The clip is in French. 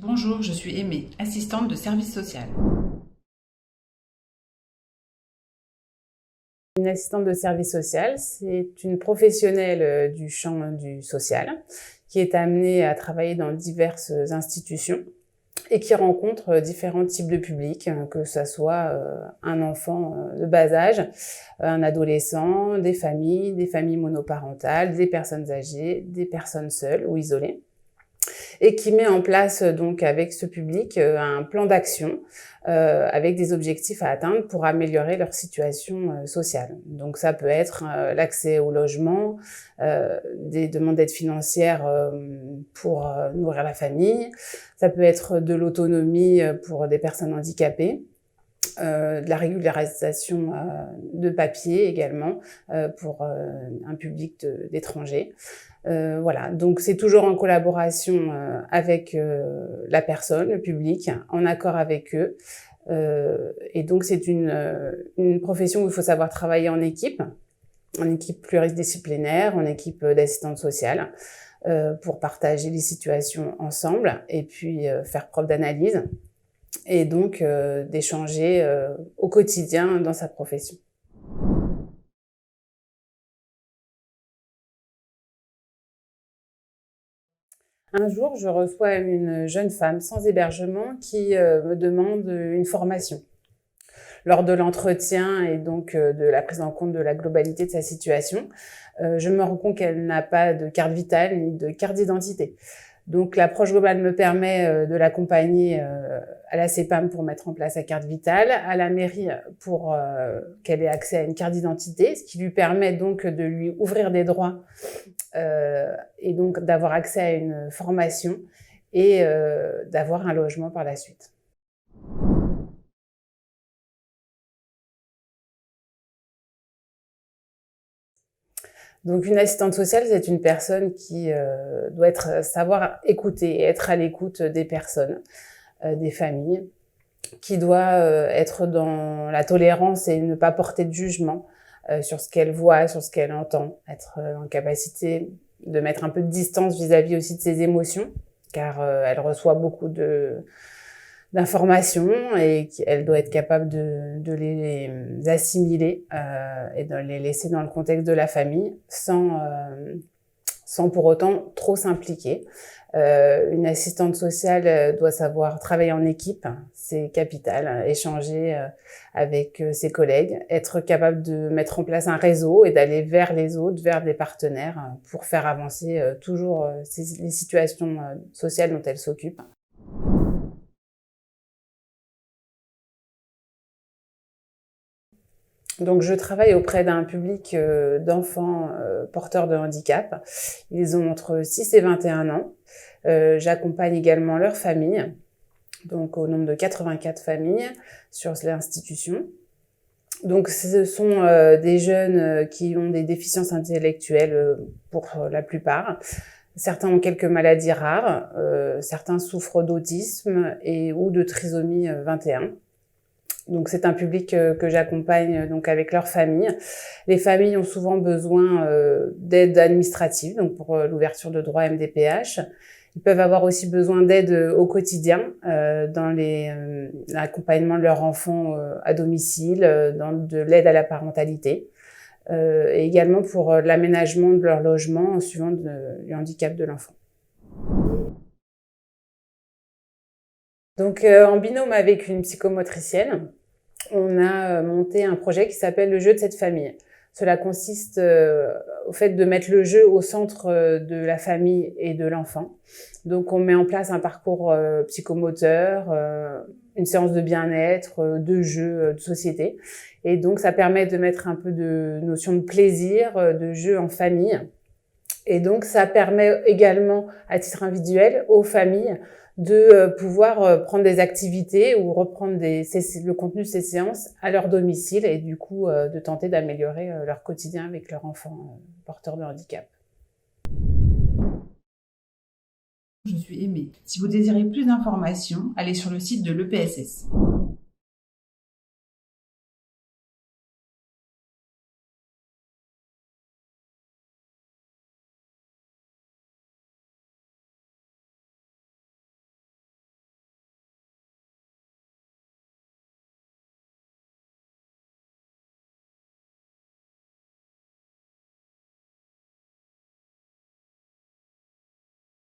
Bonjour, je suis Aimée, assistante de service social. Une assistante de service social, c'est une professionnelle du champ du social qui est amenée à travailler dans diverses institutions et qui rencontre différents types de publics, que ce soit un enfant de bas âge, un adolescent, des familles monoparentales, des personnes âgées, des personnes seules ou isolées, et qui met en place donc avec ce public un plan d'action avec des objectifs à atteindre pour améliorer leur situation sociale. Donc ça peut être l'accès au logement, des demandes d'aide financière pour nourrir la famille, ça peut être de l'autonomie pour des personnes handicapées, de la régularisation de papiers également pour un public d'étrangers. Voilà, donc c'est toujours en collaboration avec la personne, le public, en accord avec eux. Et donc c'est une profession où il faut savoir travailler en équipe pluridisciplinaire, en équipe d'assistantes sociales, pour partager les situations ensemble et puis faire preuve d'analyse et donc d'échanger au quotidien dans sa profession. Un jour, je reçois une jeune femme sans hébergement qui me demande une formation. Lors de l'entretien et donc de la prise en compte de la globalité de sa situation, je me rends compte qu'elle n'a pas de carte vitale ni de carte d'identité. Donc l'approche globale me permet de l'accompagner à la CEPAM pour mettre en place sa carte vitale, à la mairie pour qu'elle ait accès à une carte d'identité, ce qui lui permet donc de lui ouvrir des droits et donc d'avoir accès à une formation et d'avoir un logement par la suite. Donc une assistante sociale, c'est une personne qui doit savoir écouter et être à l'écoute des personnes, des familles, qui doit être dans la tolérance et ne pas porter de jugement sur ce qu'elle voit, sur ce qu'elle entend, être en capacité de mettre un peu de distance vis-à-vis aussi de ses émotions, car elle reçoit beaucoup d'informations et elle doit être capable de les assimiler et de les laisser dans le contexte de la famille sans pour autant trop s'impliquer. Une assistante sociale doit savoir travailler en équipe, c'est capital, échanger avec ses collègues, être capable de mettre en place un réseau et d'aller vers les autres, vers des partenaires pour faire avancer toujours les situations sociales dont elle s'occupe. Donc je travaille auprès d'un public d'enfants porteurs de handicap. Ils ont entre 6 et 21 ans. J'accompagne également leurs familles, donc au nombre de 84 familles sur l'institution. Donc ce sont des jeunes qui ont des déficiences intellectuelles pour la plupart. Certains ont quelques maladies rares, certains souffrent d'autisme ou de trisomie 21. Donc c'est un public que j'accompagne donc avec leurs familles. Les familles ont souvent besoin d'aide administrative, donc pour l'ouverture de droits MDPH. Ils peuvent avoir aussi besoin d'aide au quotidien dans l'accompagnement de leurs enfants à domicile, dans de l'aide à la parentalité, et également pour l'aménagement de leur logement en suivant du handicap de l'enfant. Donc en binôme avec une psychomotricienne, on a monté un projet qui s'appelle le jeu de cette famille. Cela consiste au fait de mettre le jeu au centre de la famille et de l'enfant. Donc on met en place un parcours psychomoteur, une séance de bien-être, de jeu, de société. Et donc ça permet de mettre un peu de notion de plaisir, de jeu en famille. Et donc ça permet également, à titre individuel, aux familles de pouvoir prendre des activités ou reprendre le contenu de ces séances à leur domicile et du coup de tenter d'améliorer leur quotidien avec leur enfant porteur de handicap. Je suis Aimée. Si vous désirez plus d'informations, allez sur le site de l'EPSS.